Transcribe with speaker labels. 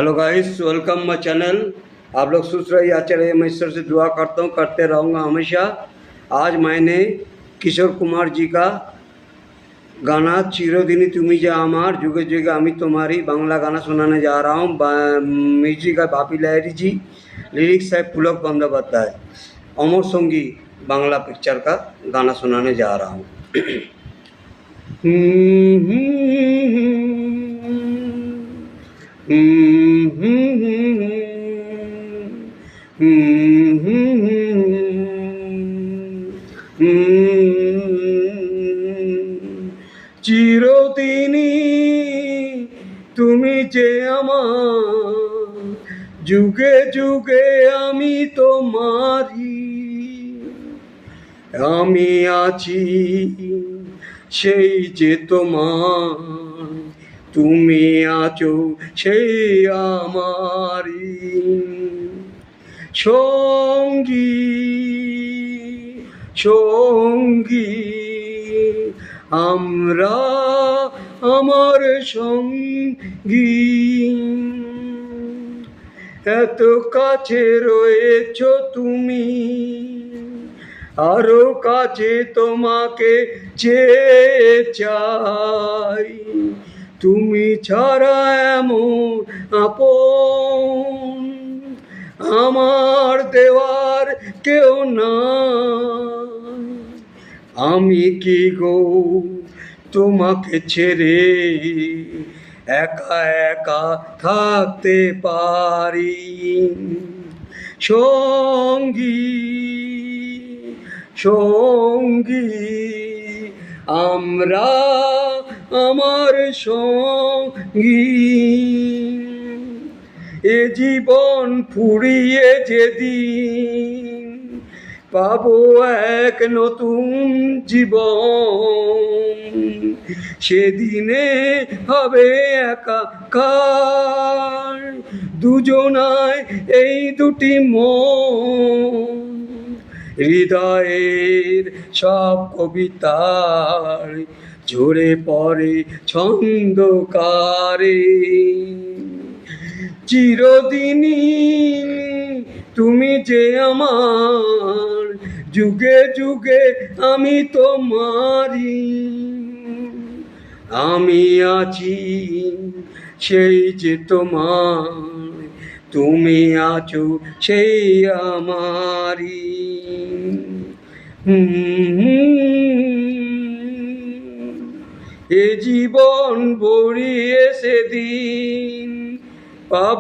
Speaker 1: Hello guys, welcome my channel. आप लोग सुस्त रहिए, अच्छे रहिए। मैं ईश्वर से दुआ करता हूँ, करते रहूँगा हमेशा। आज मैंने किशोर कुमार जी का गाना चिरदिनी तुमी जे आमार जुगे जुगे आमी तुम्हारी बांग्ला गाना सुनाने जा रहा हूँ। म्यूजिक है बापी लाहिरी जी, लिरिक्स है पुलक बंदोपाध्याय। अमर संगी बांग्ला पिक्चर का गाना सुनाने जा रहा हूँ। চিরদিনই তুমি যে আমার, যুগে যুগে আমি তোমারি। আমি আছি সেই যে তোমার, তুমি আছো সেই আমারি সঙ্গী সঙ্গী। আমরা আমার সঙ্গী, এত কাছে রয়েছ তুমি, আরো কাছে তোমাকে চেয়ে চাই। তুমি ছাড়া এমন আপন আমার দেওয়ার কেউ নাই। আমি কি গো তোমাকে ছেড়ে একা একা থাকতে পারি? সঙ্গী সঙ্গী আমরা আমার সঙ্গী। এ জীবন ফুরিয়ে যেদিন পাবো এক নতুন জীবন, সেদিনে হবে একাকার দুজনায় এই দুটি মন। হৃদয়ের সব কবিতার ঝরে পড়ে ছন্দকারে। চিরদিনই তুমি যে আমার, যুগে যুগে আমি তোমারি। আমি আছি সেই যে তোমার, তুমি আছো সেই আমারি। এ জীবন ভরিয়ে সেদিন পাব